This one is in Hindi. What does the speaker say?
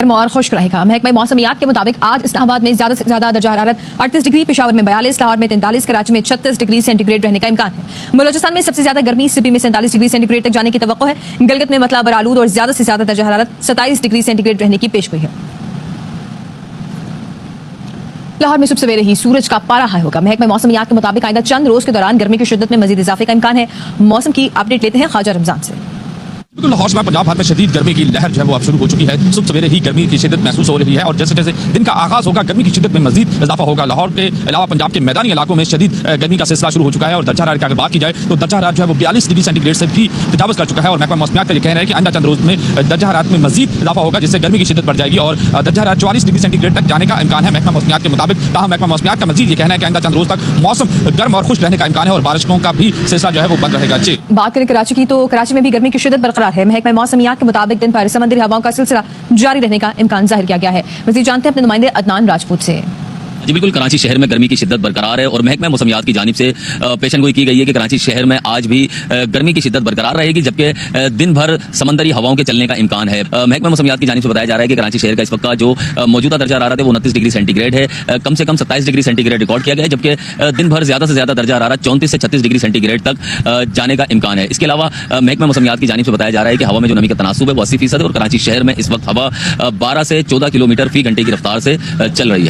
और खुश्क रहेगा। महकमा मौसमियात के मुताबिक आज इस्लामाबाद में ज्यादा से ज्यादा दर्जा हरारत 38 डिग्री, पेशावर में 42, लाहौर में 43, कराची में 36 डिग्री सेंटीग्रेड रहने का इम्कान है। बलोचिस्तान में सबसे ज्यादा गर्मी सिपी में 47 डिग्री सेंटीग्रेड तक जाने की तवक्को है। गलगत में मतला बरालूद और ज्यादा से ज्यादा दर्जा हरारत 27 डिग्री सेंटीग्रेड रहने की पेशगोई है। लाहौर में सुबह सवेरे ही सूरज का पारा हाई होगा। महकमा मौसमियात के मुताबिक आइंदा चंद रोज के दौरान गर्मी की शिद्दत में मजीद इजाफे का इम्कान है। मौसम की अपडेट लेते हैं ख्वाजा रमजान से। लाहौर में पंजाब भर में शदीद गर्मी की लहर जो है वो अब शुरू हो चुकी है। सुबह सवेरे ही गर्मी की शिद्दत महसूस हो रही है और जैसे जैसे दिन का आगाज होगा गर्मी की शिद्दत में मजीद इजाफा होगा। लाहौर के अलावा पंजाब के मैदानी इलाकों में शदीद गर्मी का सिलसिला शुरू हो चुका है और दर्जा हरारत की अगर बात की जाए तो दर्जा हरारत जो है वो 42 डिग्री सेंटीग्रेड से भी तजावुज़ कर चुका है। और महकमा मौसमियात का ये कहना है कि आइंदा चंद रोज में दर्जा हरारत में मजीद इजाफा होगा जिससे गर्मी की शिद्दत बढ़ जाएगी और दर्जा हरारत 44 डिग्री सेंटीग्रेड तक जाने का इम्कान है महकमा मौसमियात के मुताबिक। ताहम महकमा मौसमियात का मजीद ये कहना है कि आइंदा चंद रोज तक मौसम गर्म और खुश रहने का इम्कान है और बारिशों का भी सिलसिला जो है वो बंद रहेगा। जी बात करें कराची की तो कराची में भी गर्मी की शिद्दत बरकरार है। महकमा मौसमियात के मुताबिक दिन भर समंदरी हवाओं का सिलसिला जारी रहने का इम्कान जाहिर किया गया है। मज़ीद जानते हैं अपने नुमाइंदे अदनान राजपूत से। जी बिल्कुल, कराची शहर में गर्मी की शिद्दत बरकरार है और महकमा मौसमियात की जानिब से पेशनगोई की गई है कि कराची शहर में आज भी गर्मी की शिद्दत बरकरार रहेगी जबकि दिन भर समंदरी हवाओं के चलने का इम्कान है। महकमा मौसमियात की जानिब से बताया जा रहा है कि कराची शहर का इस वक्त का जो मौजूदा दर्जा हरारत है वो 29 डिग्री सेंटीग्रेड है। कम से कम 27 डिग्री सेंटीग्रेड रिकॉर्ड किया गया है जबकि दिन भर ज्यादा से ज्यादा दर्जा हरारत 34 से 36 डिग्री सेंटीग्रेड तक जाने का इम्कान है। इसके अलावा महकमा मौसमियात की जानिब से बताया जा रहा है कि हवा में जो नमी का तनासुब है वो 80% है और कराची शहर में इस वक्त हवा 12 से 14 किलोमीटर फी घंटे की रफ्तार से चल रही है।